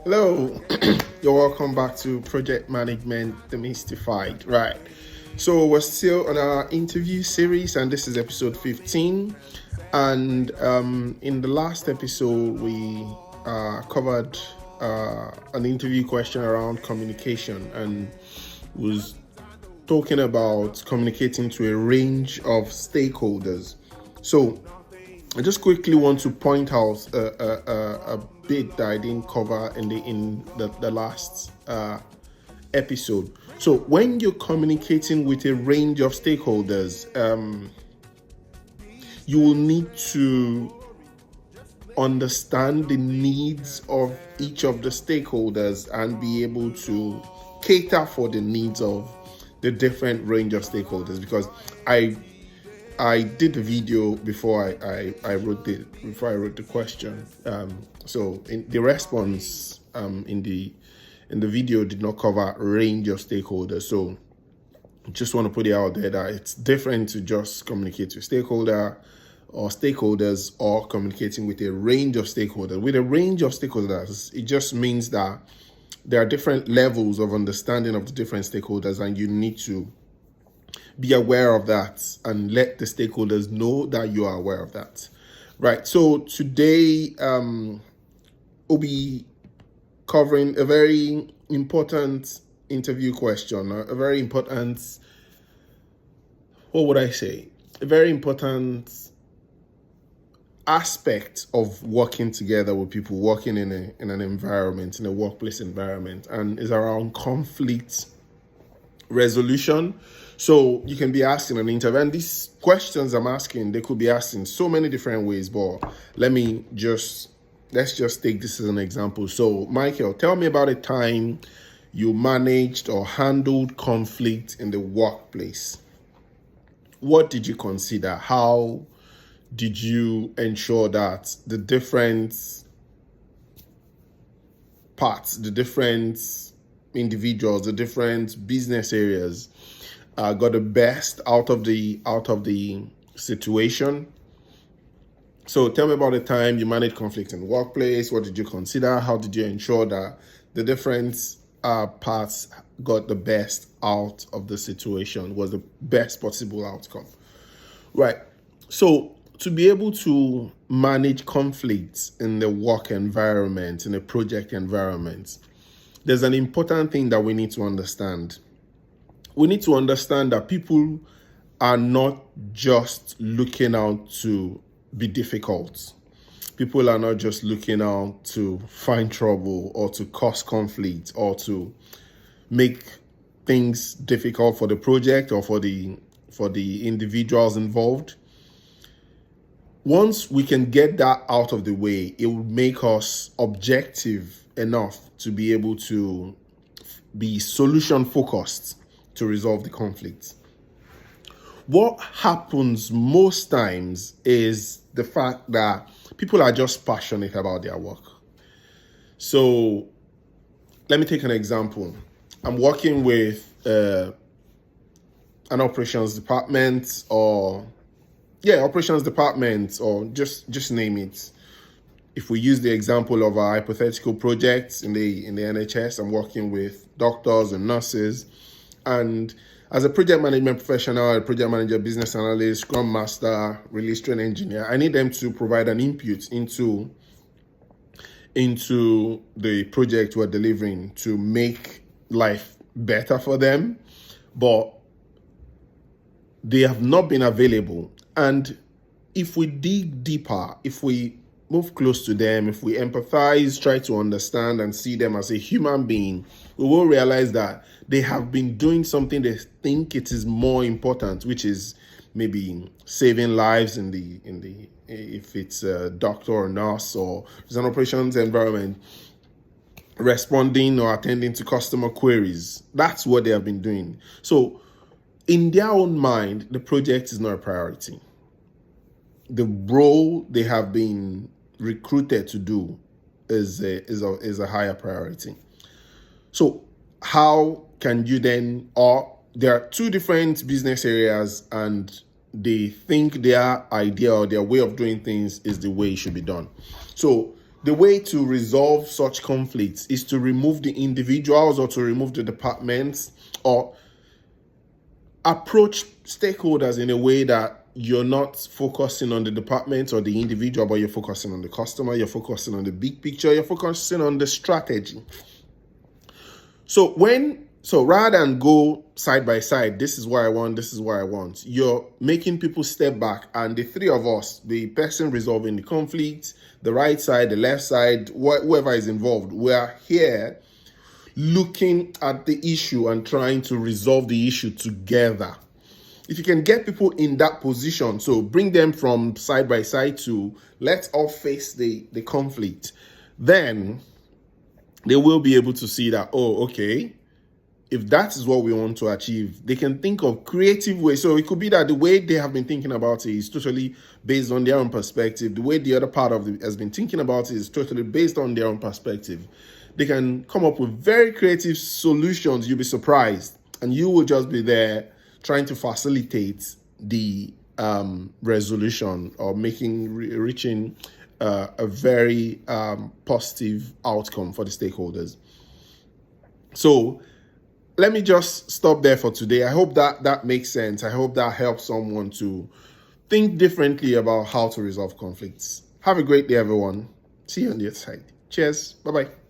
Hello, you're welcome back to Project Management Demystified. Right, so we're still on our interview series, and this is episode 15. And in the last episode, we covered an interview question around communication and was talking about communicating to a range of stakeholders. So I just quickly want to point out a bit that I didn't cover in the last episode. So when you're communicating with a range of stakeholders, you will need to understand the needs of each of the stakeholders and be able to cater for the needs of the different range of stakeholders. Because I did the video before I wrote the question. So in the response in the video did not cover a range of stakeholders. So just want to put it out there that it's different to just communicate to stakeholder or stakeholders or communicating with a range of stakeholders. With a range of stakeholders, it just means that there are different levels of understanding of the different stakeholders, and you need to be aware of that and let the stakeholders know that you are aware of that. Right. So today we'll be covering a very important interview question, a very important, what would I say? A very important aspect of working together with people, working in an environment, in a workplace environment, and is around conflict resolution. So you can be asking an interview, and these questions I'm asking, they could be asked in so many different ways, but let's just take this as an example. So Michael, tell me about a time you managed or handled conflict in the workplace. What did you consider? How did you ensure that the different parts, the different individuals, the different business areas got the best out of the situation? So tell me about the time you managed conflict in the workplace. What did you consider? How did you ensure that the different parts got the best out of the situation, was the best possible outcome? Right. So to be able to manage conflicts in the work environment, in a project environment, there's an important thing that we need to understand. We need to understand that people are not just looking out to be difficult. People are not just looking out to find trouble or to cause conflict or to make things difficult for the project or for the individuals involved. Once we can get that out of the way, it will make us objective enough to be able to be solution focused to resolve the conflict. What happens most times is the fact that people are just passionate about their work. So let me take an example. I'm working with an operations department or just name it. If we use the example of our hypothetical projects in the NHS, I'm working with doctors and nurses, and as a project management professional, a project manager, business analyst, scrum master, release train engineer, I need them to provide an input into the project we're delivering to make life better for them, but they have not been available. And if we dig deeper, if we move close to them, if we empathize, try to understand and see them as a human being, we will realize that they have been doing something they think it is more important, which is maybe saving lives if it's a doctor or nurse, or it's an operations environment, responding or attending to customer queries. That's what they have been doing. So in their own mind, the project is not a priority. The role they have been recruited to do is a higher priority. So how can you then, or there are two different business areas and they think their idea or their way of doing things is the way it should be done. So the way to resolve such conflicts is to remove the individuals or to remove the departments, or approach stakeholders in a way that you're not focusing on the department or the individual, but you're focusing on the customer, you're focusing on the big picture, you're focusing on the strategy. So rather than go side by side, this is what I want, this is what I want, you're making people step back, and the three of us, the person resolving the conflict, the right side, the left side, whoever is involved, we're here looking at the issue and trying to resolve the issue together. If you can get people in that position, so bring them from side by side to let's all face the conflict, then they will be able to see that, oh, okay, if that is what we want to achieve, they can think of creative ways. So it could be that the way they have been thinking about it is totally based on their own perspective. The way the other part of it has been thinking about it is totally based on their own perspective. They can come up with very creative solutions. You'll be surprised. And you will just be there trying to facilitate the resolution or reaching a very positive outcome for the stakeholders. So let me just stop there for today. I hope that makes sense. I hope that helps someone to think differently about how to resolve conflicts. Have a great day, everyone. See you on the other side. Cheers. Bye-bye.